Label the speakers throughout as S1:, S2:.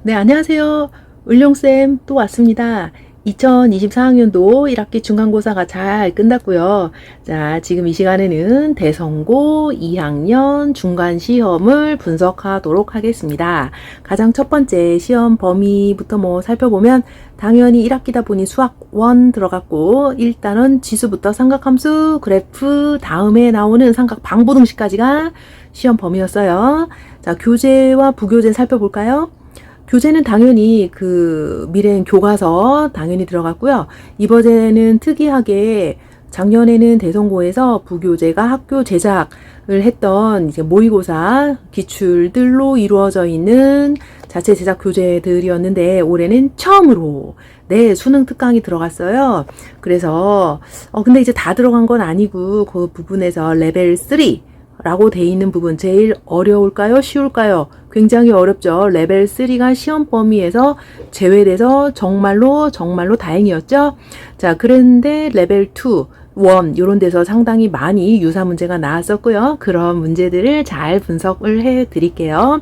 S1: 네, 안녕하세요. 을룡쌤 또 왔습니다. 2024학년도 1학기 중간고사가 잘 끝났고요. 자, 지금 이 시간에는 대성고 2학년 중간시험을 분석하도록 하겠습니다. 가장 첫 번째 시험 범위부터 살펴보면 당연히 1학기다 보니 수학 1 들어갔고, 일단은 지수부터 삼각함수, 그래프, 다음에 나오는 삼각 방부등식까지가 시험 범위였어요. 자, 교재와 부교재 살펴볼까요? 교재는 당연히 미래엔 교과서 당연히 들어갔고요. 이번에는 특이하게 작년에는 대성고에서 부교재가 학교 제작을 했던 이제 모의고사 기출들로 이루어져 있는 자체 제작 교재들이었는데, 올해는 처음으로 수능 특강이 들어갔어요. 그래서 근데 이제 다 들어간 건 아니고, 그 부분에서 레벨 3 라고 돼 있는 부분, 제일 어려울까요? 쉬울까요? 굉장히 어렵죠. 레벨 3가 시험 범위에서 제외돼서 정말로 다행이었죠. 자, 그런데 레벨 2, 1 이런 데서 상당히 많이 유사 문제가 나왔었고요. 그런 문제들을 잘 분석을 해 드릴게요.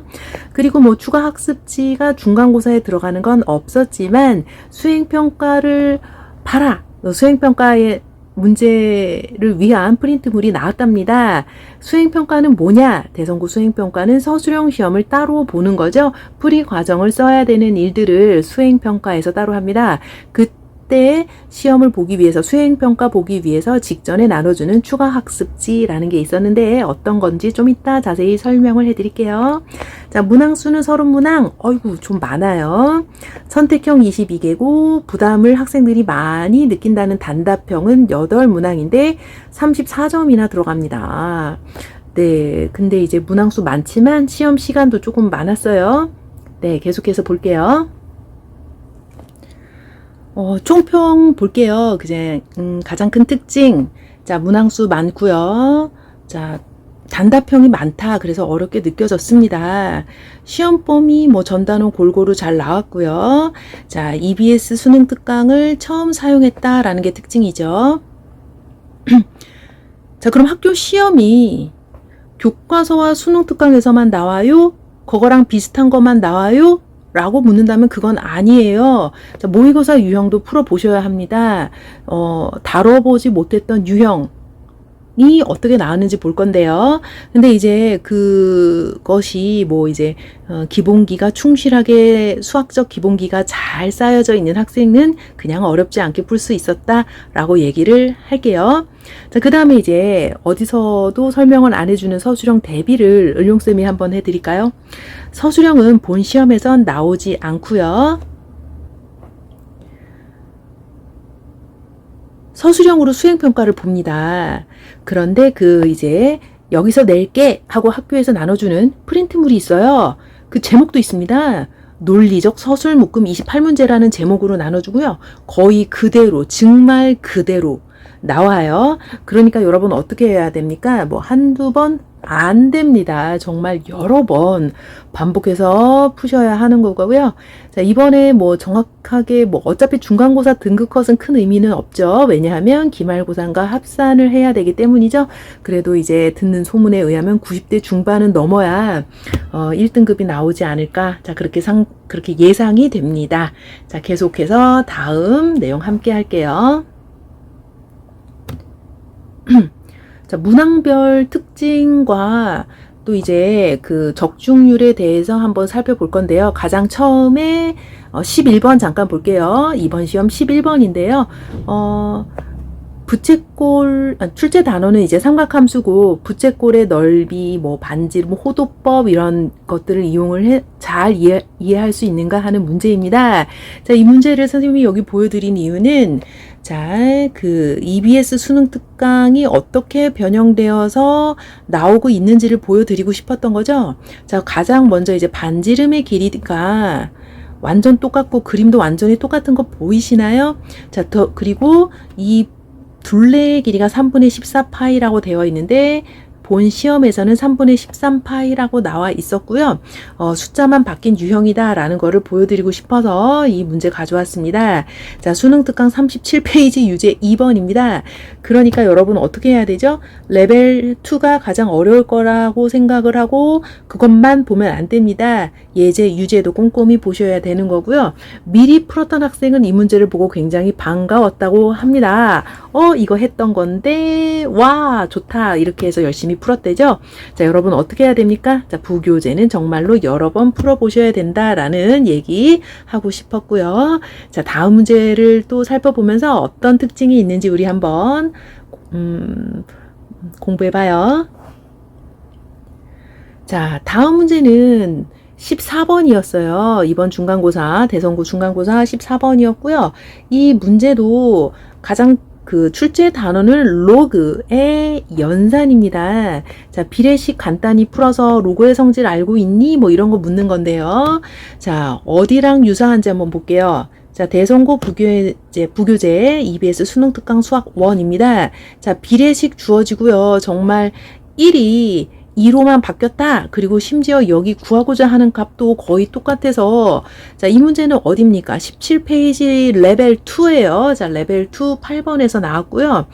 S1: 그리고 추가 학습지가 중간고사에 들어가는 건 없었지만, 수행평가를 봐라. 수행평가에 문제를 위한 프린트물이 나왔답니다. 수행평가는 뭐냐? 대성고 수행평가는 서술형 시험을 따로 보는 거죠. 풀이 과정을 써야 되는 일들을 수행평가에서 따로 합니다. 그때 시험을 보기 위해서, 수행평가 보기 위해서 직전에 나눠주는 추가 학습지라는 게 있었는데, 어떤 건지 좀 이따 자세히 설명을 해드릴게요. 자, 문항수는 서론문항, 좀 많아요. 선택형 22개고, 부담을 학생들이 많이 느낀다는 단답형은 8문항인데 34점이나 들어갑니다. 네, 근데 이제 문항수 많지만 시험 시간도 조금 많았어요. 네, 계속해서 볼게요. 총평 볼게요. 가장 큰 특징. 자, 문항수 많고요. 자, 단답형이 많다. 그래서 어렵게 느껴졌습니다. 시험 범위 전단원 골고루 잘 나왔고요. 자, EBS 수능 특강을 처음 사용했다라는 게 특징이죠. 자, 그럼 학교 시험이 교과서와 수능 특강에서만 나와요? 그거랑 비슷한 것만 나와요? 라고 묻는다면 그건 아니에요. 자, 모의고사 유형도 풀어보셔야 합니다. 다뤄보지 못했던 유형이 어떻게 나왔는지 볼 건데요. 근데 이제 그것이 기본기가 충실하게, 수학적 기본기가 잘 쌓여져 있는 학생은 그냥 어렵지 않게 풀 수 있었다라고 얘기를 할게요. 자, 그 다음에 이제 어디서도 설명을 안 해주는 서술형 대비를 을룡쌤이 한번 해드릴까요? 서술형은 본 시험에선 나오지 않고요. 서술형으로 수행평가를 봅니다. 그런데 이제 여기서 낼게 하고 학교에서 나눠주는 프린트물이 있어요. 그 제목도 있습니다. 논리적 서술 묶음 28문제라는 제목으로 나눠주고요. 거의 그대로, 정말 그대로 나와요. 그러니까 여러분 어떻게 해야 됩니까? 한두 번 안 됩니다. 정말 여러 번 반복해서 푸셔야 하는 거고요. 자, 이번에 정확하게 어차피 중간고사 등급컷은 큰 의미는 없죠. 왜냐하면 기말고사과 합산을 해야 되기 때문이죠. 그래도 이제 듣는 소문에 의하면 90대 중반은 넘어야 1등급이 나오지 않을까. 자, 그렇게 예상이 됩니다. 자, 계속해서 다음 내용 함께 할게요. 자, 문항별 특징과 또 이제 적중률에 대해서 한번 살펴볼 건데요. 가장 처음에 11번 잠깐 볼게요. 이번 시험 11번인데요. 출제 단어는 이제 삼각함수고, 부채꼴의 넓이, 반지, 호도법 이런 것들을 이용을 잘 이해할 수 있는가 하는 문제입니다. 자, 이 문제를 선생님이 여기 보여드린 이유는, 자, EBS 수능 특강이 어떻게 변형되어서 나오고 있는지를 보여드리고 싶었던 거죠. 자, 가장 먼저 이제 반지름의 길이가 완전 똑같고 그림도 완전히 똑같은 거 보이시나요? 자, 그리고 이 둘레의 길이가 3분의 14파이라고 되어 있는데, 본 시험에서는 3분의 13파이라고 나와 있었고요. 숫자만 바뀐 유형이다 라는 거를 보여드리고 싶어서 이 문제 가져왔습니다. 자, 수능 특강 37페이지 유제 2번입니다. 그러니까 여러분 어떻게 해야 되죠? 레벨 2가 가장 어려울 거라고 생각을 하고 그것만 보면 안 됩니다. 예제, 유제도 꼼꼼히 보셔야 되는 거고요. 미리 풀었던 학생은 이 문제를 보고 굉장히 반가웠다고 합니다. 이거 했던 건데 와 좋다 이렇게 해서 열심히 풀었대죠. 자, 여러분 어떻게 해야 됩니까? 자, 부교재는 정말로 여러 번 풀어보셔야 된다라는 얘기 하고 싶었고요. 자, 다음 문제를 또 살펴보면서 어떤 특징이 있는지 우리 한번 공부해봐요. 자, 다음 문제는 14번이었어요. 이번 중간고사, 대선고 중간고사 14번이었고요. 이 문제도 가장 그 출제 단어는 로그의 연산입니다. 자, 비례식 간단히 풀어서 로그의 성질 알고 있니? 뭐 이런 거 묻는 건데요. 자, 어디랑 유사한지 한번 볼게요. 자, 대선고 부교재 EBS 수능 특강 수학 1입니다. 자, 비례식 주어지고요. 정말 1이 2로만 바뀌었다. 그리고 심지어 여기 구하고자 하는 값도 거의 똑같아서 자, 이 문제는 어디입니까? 17페이지 레벨 2예요. 자, 레벨 2 8번에서 나왔고요.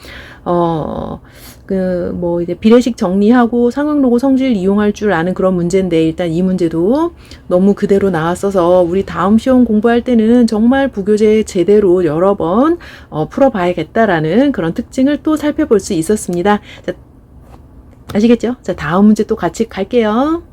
S1: 이제 비례식 정리하고 상응로고 성질 이용할 줄 아는 그런 문제인데 일단 이 문제도 너무 그대로 나왔어서 우리 다음 시험 공부할 때는 정말 부교재 제대로 여러 번 풀어봐야겠다라는 그런 특징을 또 살펴볼 수 있었습니다. 자, 아시겠죠? 자, 다음 문제 또 같이 갈게요.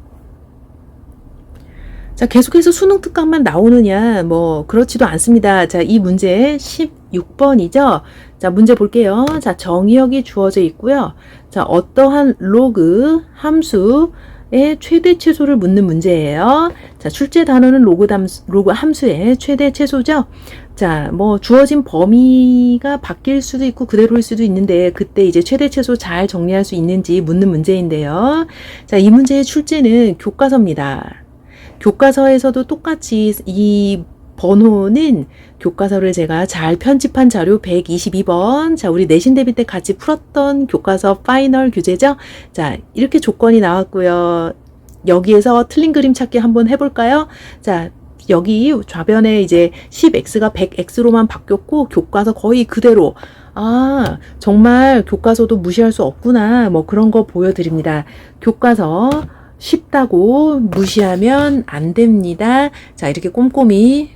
S1: 자, 계속해서 수능 특강만 나오느냐? 뭐, 그렇지도 않습니다. 자, 이 문제 16번이죠? 자, 문제 볼게요. 자, 정의역이 주어져 있고요. 자, 어떠한 로그 함수의 최대 최소를 묻는 문제예요. 자, 출제 단어는 로그 함수의 최대 최소죠? 자, 뭐 주어진 범위가 바뀔 수도 있고 그대로일 수도 있는데 그때 이제 최대 최소 잘 정리할 수 있는지 묻는 문제인데요. 자, 이 문제의 출제는 교과서입니다. 교과서에서도 똑같이 이 번호는 교과서를 제가 잘 편집한 자료 122번. 자, 우리 내신 대비 때 같이 풀었던 교과서 파이널 교재죠. 자, 이렇게 조건이 나왔고요. 여기에서 틀린 그림 찾기 한번 해볼까요? 자, 여기 좌변에 이제 10x가 100x로만 바뀌었고 교과서 거의 그대로. 아, 정말 교과서도 무시할 수 없구나. 뭐 그런 거 보여드립니다. 교과서 쉽다고 무시하면 안 됩니다. 자, 이렇게 꼼꼼히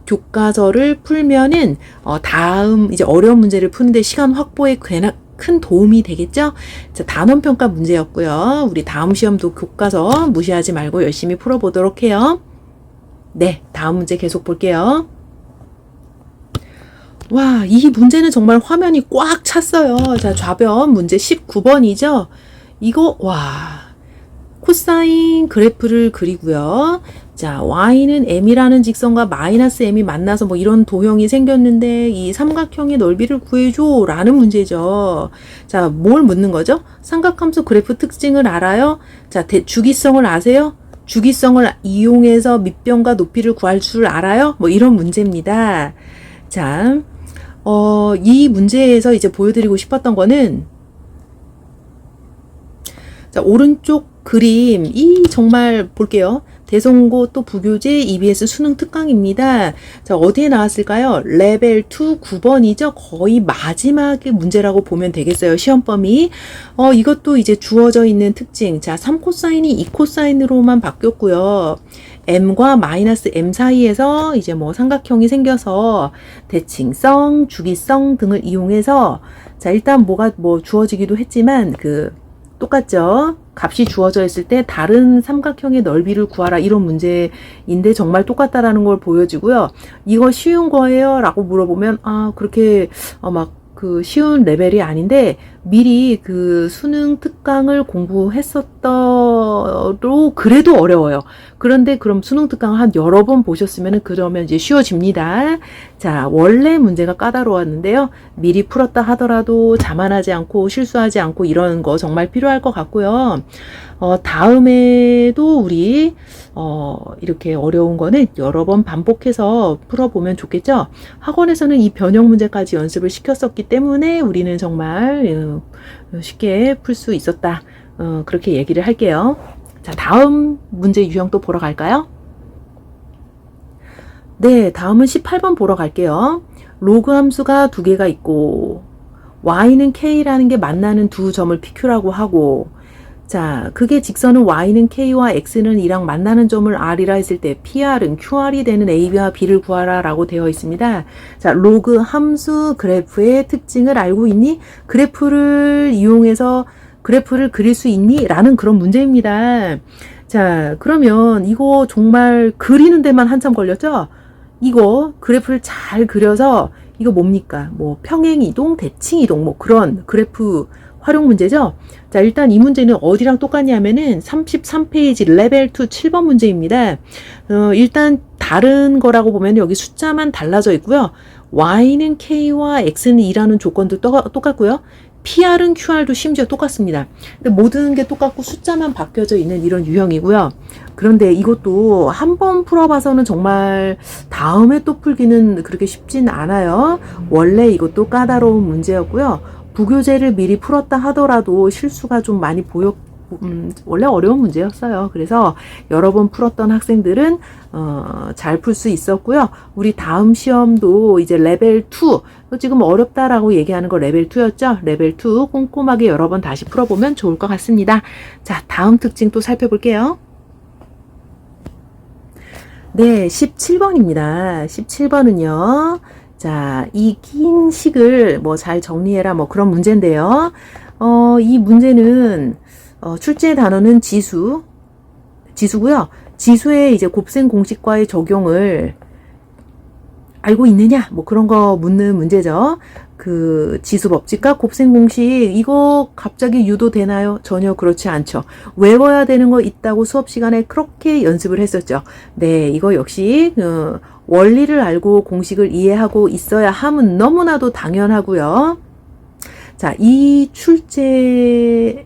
S1: 교과서를 풀면은 다음 이제 어려운 문제를 푸는데 시간 확보에 큰 도움이 되겠죠? 자, 단원평가 문제였고요. 우리 다음 시험도 교과서 무시하지 말고 열심히 풀어보도록 해요. 네, 다음 문제 계속 볼게요. 와, 이 문제는 정말 화면이 꽉 찼어요. 자, 좌변 문제 19번이죠? 이거, 와, 코사인 그래프를 그리고요. 자, y는 m이라는 직선과 마이너스 m이 만나서 뭐 이런 도형이 생겼는데 이 삼각형의 넓이를 구해줘 라는 문제죠. 자, 뭘 묻는 거죠? 삼각함수 그래프 특징을 알아요? 자, 주기성을 아세요? 주기성을 이용해서 밑변과 높이를 구할 줄 알아요? 뭐 이런 문제입니다. 자, 이 문제에서 이제 보여드리고 싶었던 거는 자, 오른쪽 그림 이 정말 볼게요. 대선고 또 부교재 EBS 수능 특강입니다. 자, 어디에 나왔을까요? 레벨 2 9번이죠. 거의 마지막의 문제라고 보면 되겠어요. 시험 범위. 이것도 이제 주어져 있는 특징. 자, 3코사인이 2코사인으로만 바뀌었고요. m과 마이너스 m 사이에서 이제 뭐 삼각형이 생겨서 대칭성, 주기성 등을 이용해서 자, 일단 뭐가 뭐 주어지기도 했지만 똑같죠? 값이 주어져 있을 때 다른 삼각형의 넓이를 구하라 이런 문제인데 정말 똑같다라는 걸 보여주고요. 이거 쉬운 거예요? 라고 물어보면 그렇게 쉬운 레벨이 아닌데 미리 수능 특강을 공부했었더라도 그래도 어려워요. 그런데 그럼 수능 특강을 한 여러 번 보셨으면 그러면 이제 쉬워집니다. 자, 원래 문제가 까다로웠는데요. 미리 풀었다 하더라도 자만하지 않고 실수하지 않고 이런 거 정말 필요할 것 같고요. 다음에도 우리 이렇게 어려운 거는 여러 번 반복해서 풀어보면 좋겠죠. 학원에서는 이 변형 문제까지 연습을 시켰었기 때문에 우리는 정말 쉽게 풀 수 있었다. 그렇게 얘기를 할게요. 자, 다음 문제 유형 또 보러 갈까요? 네, 다음은 18번 보러 갈게요. 로그 함수가 두 개가 있고 y는 k라는 게 만나는 두 점을 pq라고 하고, 자, 그게 직선은 y는 k와 x는 이랑 만나는 점을 r이라 했을 때 pr은 qr이 되는 a와 b를 구하라 라고 되어 있습니다. 자, 로그 함수 그래프의 특징을 알고 있니? 그래프를 이용해서 그래프를 그릴 수 있니? 라는 그런 문제입니다. 자, 그러면 이거 정말 그리는 데만 한참 걸렸죠? 이거 그래프를 잘 그려서 이거 뭡니까? 뭐 평행이동, 대칭이동 뭐 그런 그래프 활용 문제죠. 자, 일단 이 문제는 어디랑 똑같냐 하면은 33페이지 레벨 2 7번 문제입니다. 일단 다른 거라고 보면 여기 숫자만 달라져 있고요. y는 k와 x는 2라는 조건도 똑같고요. PR은 QR도 심지어 똑같습니다. 근데 모든 게 똑같고 숫자만 바뀌어져 있는 이런 유형이고요. 그런데 이것도 한 번 풀어봐서는 정말 다음에 또 풀기는 그렇게 쉽진 않아요. 원래 이것도 까다로운 문제였고요. 부교재를 미리 풀었다 하더라도 실수가 좀 많이 원래 어려운 문제였어요. 그래서 여러 번 풀었던 학생들은 잘 풀 수 있었고요. 우리 다음 시험도 이제 레벨 2, 지금 어렵다라고 얘기하는 거 레벨 2였죠. 레벨 2 꼼꼼하게 여러 번 다시 풀어보면 좋을 것 같습니다. 자, 다음 특징 또 살펴볼게요. 네, 17번입니다. 17번은요. 자, 이 긴 식을 뭐 잘 정리해라 뭐 그런 문제인데요. 이 문제는 출제 단어는 지수고요. 지수의 이제 곱셈 공식과의 적용을 알고 있느냐? 뭐 그런 거 묻는 문제죠. 그 지수 법칙과 곱셈 공식 이거 갑자기 유도되나요? 전혀 그렇지 않죠. 외워야 되는 거 있다고 수업 시간에 그렇게 연습을 했었죠. 네, 이거 역시 원리를 알고 공식을 이해하고 있어야 함은 너무나도 당연하고요. 자, 이 출처는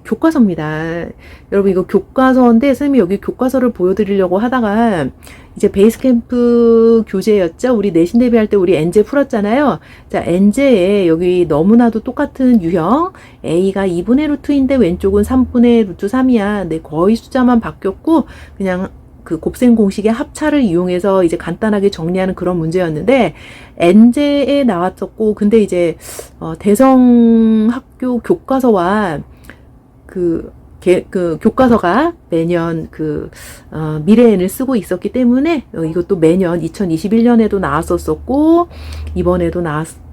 S1: 교과서입니다. 여러분 이거 교과서인데 선생님이 여기 교과서를 보여드리려고 하다가 이제 베이스캠프 교재였죠. 우리 내신 대비할 때 우리 엔제 풀었잖아요. 자, 엔제에 여기 너무나도 똑같은 유형 A가 2분의 루트인데 왼쪽은 3분의 루트 3이야. 네, 거의 숫자만 바뀌었고 그냥 그 곱셈 공식의 합차를 이용해서 이제 간단하게 정리하는 그런 문제였는데 엔제에 나왔었고, 근데 이제 대성학교 교과서와 그 교과서가 매년 미래엔을 쓰고 있었기 때문에 이것도 매년 2021년에도 나왔었고 이번에도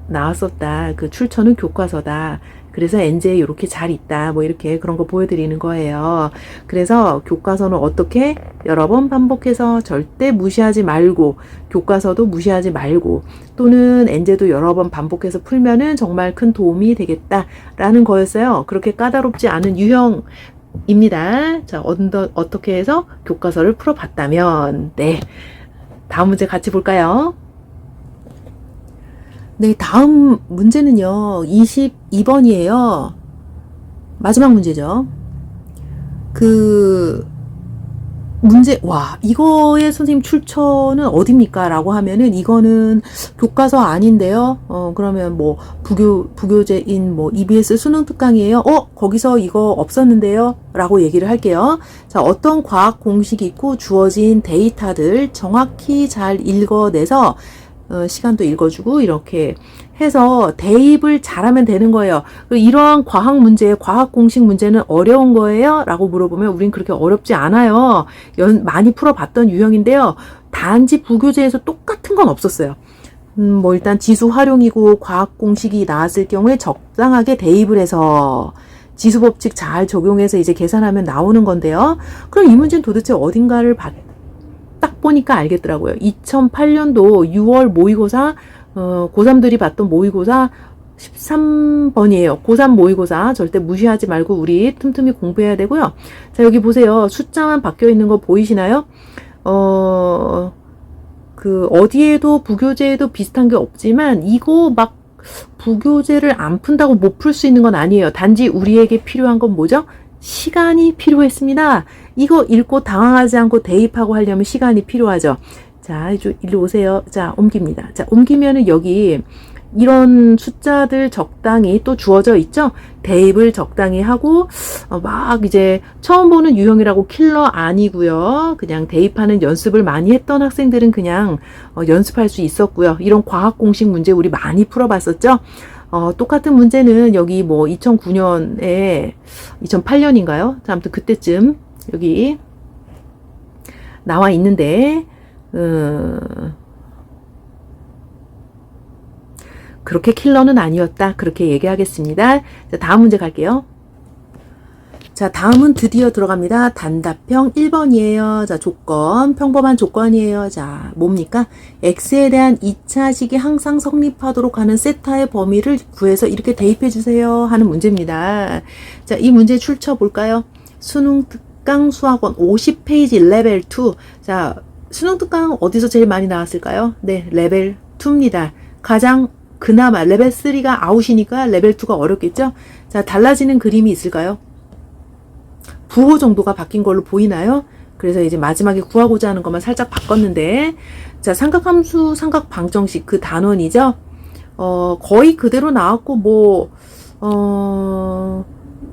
S1: 나왔었다. 그 출처는 교과서다. 그래서 엔제에 이렇게 잘 있다. 뭐 이렇게 그런 거 보여드리는 거예요. 그래서 교과서는 어떻게 여러 번 반복해서 절대 무시하지 말고, 교과서도 무시하지 말고, 또는 엔제도 여러 번 반복해서 풀면은 정말 큰 도움이 되겠다라는 거였어요. 그렇게 까다롭지 않은 유형입니다. 자, 어떻게 해서 교과서를 풀어봤다면, 네. 다음 문제 같이 볼까요? 네, 다음 문제는요, 22번이에요. 마지막 문제죠. 이거의 선생님 출처는 어딥니까? 라고 하면은, 이거는 교과서 아닌데요. 그러면 뭐, 부교재인 뭐, EBS 수능 특강이에요. 거기서 이거 없었는데요? 라고 얘기를 할게요. 자, 어떤 과학 공식이 있고, 주어진 데이터들 정확히 잘 읽어내서, 시간도 읽어주고 이렇게 해서 대입을 잘하면 되는 거예요. 이러한 과학 문제, 과학 공식 문제는 어려운 거예요? 라고 물어보면 우린 그렇게 어렵지 않아요. 많이 풀어봤던 유형인데요. 단지 부교재에서 똑같은 건 없었어요. 뭐 일단 지수 활용이고 과학 공식이 나왔을 경우에 적당하게 대입을 해서 지수 법칙 잘 적용해서 이제 계산하면 나오는 건데요. 그럼 이 문제는 도대체 어딘가를 딱 보니까 알겠더라고요. 2008년도 6월 모의고사, 고3들이 봤던 모의고사 13번이에요. 고3 모의고사 절대 무시하지 말고 우리 틈틈이 공부해야 되고요. 자, 여기 보세요. 숫자만 바뀌어 있는 거 보이시나요? 어디에도 부교재에도 비슷한 게 없지만 이거 막 부교재를 안 푼다고 못 풀 수 있는 건 아니에요. 단지 우리에게 필요한 건 뭐죠? 시간이 필요했습니다. 이거 읽고 당황하지 않고 대입하고 하려면 시간이 필요하죠. 자, 일로 오세요. 자, 옮깁니다. 자, 옮기면은 여기 이런 숫자들 적당히 또 주어져 있죠. 대입을 적당히 하고 막 이제 처음 보는 유형이라고 킬러 아니고요. 그냥 대입하는 연습을 많이 했던 학생들은 그냥 연습할 수 있었고요. 이런 과학 공식 문제 우리 많이 풀어봤었죠. 똑같은 문제는 여기 뭐 2009년에 2008년인가요? 아무튼 그때쯤 여기 나와 있는데 그렇게 킬러는 아니었다. 그렇게 얘기하겠습니다. 자, 다음 문제 갈게요. 자, 다음은 드디어 들어갑니다. 단답형 1번이에요. 자, 조건, 평범한 조건이에요. 자, 뭡니까? x에 대한 2차식이 항상 성립하도록 하는 세타의 범위를 구해서 이렇게 대입해 주세요 하는 문제입니다. 자, 이 문제 출처 볼까요? 수능 특강 수학원 50페이지 레벨 2. 자, 수능 특강 어디서 제일 많이 나왔을까요? 네, 레벨 2입니다. 가장 그나마 레벨 3가 아웃이니까 레벨 2가 어렵겠죠? 자, 달라지는 그림이 있을까요? 부호 정도가 바뀐 걸로 보이나요? 그래서 이제 마지막에 구하고자 하는 것만 살짝 바꿨는데, 자, 삼각함수, 삼각방정식 그 단원이죠? 거의 그대로 나왔고,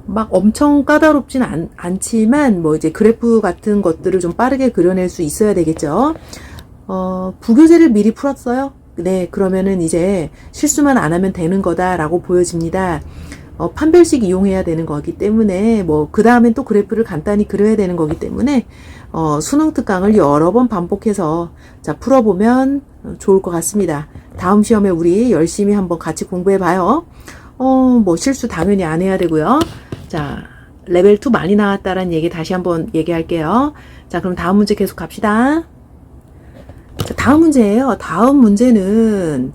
S1: 막 엄청 까다롭진 않지만, 뭐 이제 그래프 같은 것들을 좀 빠르게 그려낼 수 있어야 되겠죠? 부교재를 미리 풀었어요? 네, 그러면은 이제 실수만 안 하면 되는 거다라고 보여집니다. 판별식 이용해야 되는 거기 때문에 뭐 그 다음엔 또 그래프를 간단히 그려야 되는 거기 때문에 수능 특강을 여러 번 반복해서 자 풀어보면 좋을 것 같습니다. 다음 시험에 우리 열심히 한번 같이 공부해 봐요. 뭐 실수 당연히 안 해야 되고요. 자, 레벨 2 많이 나왔다라는 얘기 다시 한번 얘기할게요. 자, 그럼 다음 문제 계속 갑시다. 자, 다음 문제예요. 다음 문제는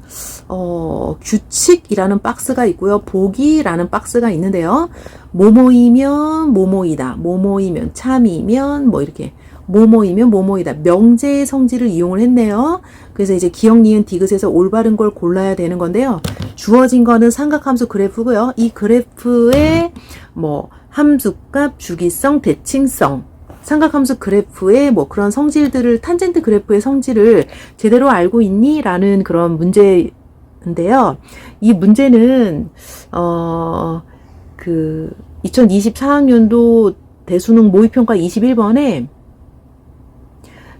S1: 규칙이라는 박스가 있고요. 보기라는 박스가 있는데요. 뭐뭐이면 뭐뭐이다. 뭐뭐이면 참이면 뭐 이렇게 뭐뭐이면 뭐뭐이다. 명제의 성질을 이용을 했네요. 그래서 이제 기억, 니은, 디귿에서 올바른 걸 골라야 되는 건데요. 주어진 거는 삼각함수 그래프고요. 이 그래프의 뭐 함수값, 주기성, 대칭성 삼각함수 그래프의 뭐 그런 성질들을 탄젠트 그래프의 성질을 제대로 알고 있니? 라는 그런 문제인데요. 이 문제는 2024학년도 대수능 모의평가 21번에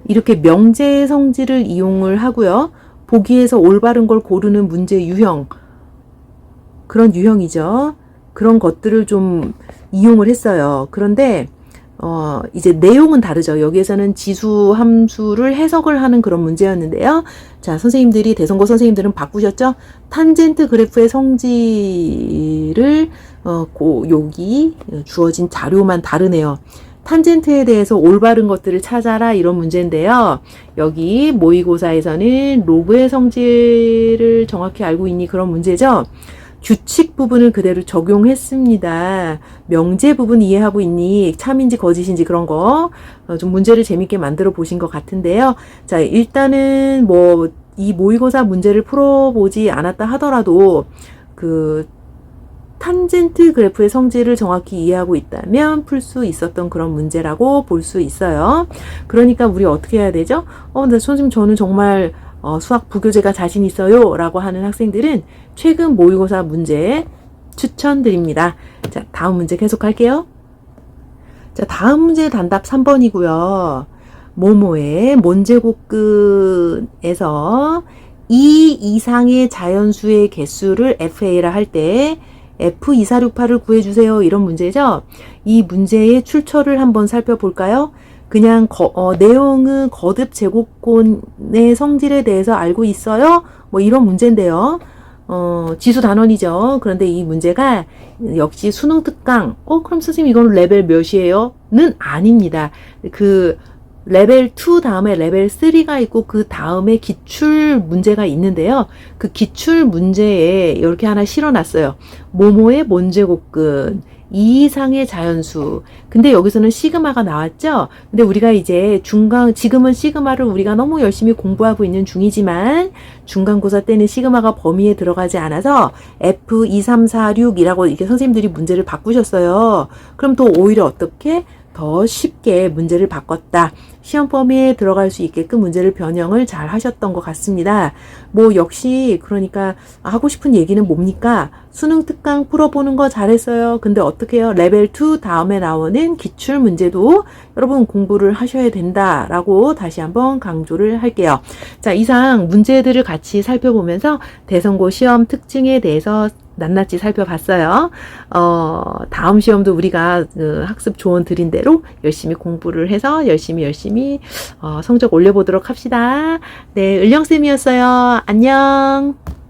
S1: 이렇게 명제의 성질을 이용을 하고요. 보기에서 올바른 걸 고르는 문제 유형 그런 유형이죠. 그런 것들을 좀 이용을 했어요. 그런데 이제 내용은 다르죠. 여기에서는 지수 함수를 해석을 하는 그런 문제였는데요. 자, 선생님들이, 대선고 선생님들은 바꾸셨죠? 탄젠트 그래프의 성질을, 여기 주어진 자료만 다르네요. 탄젠트에 대해서 올바른 것들을 찾아라 이런 문제인데요. 여기 모의고사에서는 로그의 성질을 정확히 알고 있니 그런 문제죠. 규칙 부분을 그대로 적용했습니다. 명제 부분 이해하고 있니? 참인지 거짓인지 그런 거 좀 문제를 재밌게 만들어 보신 것 같은데요. 자, 일단은 뭐 이 모의고사 문제를 풀어보지 않았다 하더라도 그 탄젠트 그래프의 성질을 정확히 이해하고 있다면 풀 수 있었던 그런 문제라고 볼 수 있어요. 그러니까 우리 어떻게 해야 되죠? 근데 선생님 저는 정말 수학 부교재가 자신 있어요 라고 하는 학생들은 최근 모의고사 문제 추천드립니다. 자, 다음 문제 계속 할게요. 자, 다음 문제 단답 3번이고요. 모모의 몬제곱근에서 2 이상의 자연수의 개수를 FA라 할 때 F2468을 구해주세요. 이런 문제죠. 이 문제의 출처를 한번 살펴볼까요? 그냥 내용은 거듭 제곱곤의 성질에 대해서 알고 있어요? 뭐 이런 문제인데요. 지수 단원이죠. 그런데 이 문제가 역시 수능 특강. 그럼 선생님 이건 레벨 몇이에요? 는 아닙니다. 그 레벨 2 다음에 레벨 3가 있고 그 다음에 기출 문제가 있는데요. 그 기출 문제에 이렇게 하나 실어놨어요. 모모의 몬제곱근 2 이상의 자연수. 근데 여기서는 시그마가 나왔죠? 근데 우리가 이제 지금은 시그마를 우리가 너무 열심히 공부하고 있는 중이지만, 중간고사 때는 시그마가 범위에 들어가지 않아서 F2346이라고 이렇게 선생님들이 문제를 바꾸셨어요. 그럼 또 오히려 어떻게? 더 쉽게 문제를 바꿨다. 시험 범위에 들어갈 수 있게끔 문제를 변형을 잘 하셨던 것 같습니다. 뭐 역시 그러니까 하고 싶은 얘기는 뭡니까? 수능 특강 풀어보는 거 잘했어요. 근데 어떻게 해요? 레벨 2 다음에 나오는 기출 문제도 여러분 공부를 하셔야 된다라고 다시 한번 강조를 할게요. 자, 이상 문제들을 같이 살펴보면서 대선고 시험 특징에 대해서 낱낱이 살펴봤어요. 다음 시험도 우리가 학습 조언 드린 대로 열심히 공부를 해서 열심히 성적 올려보도록 합시다. 네, 을령쌤이었어요. 안녕.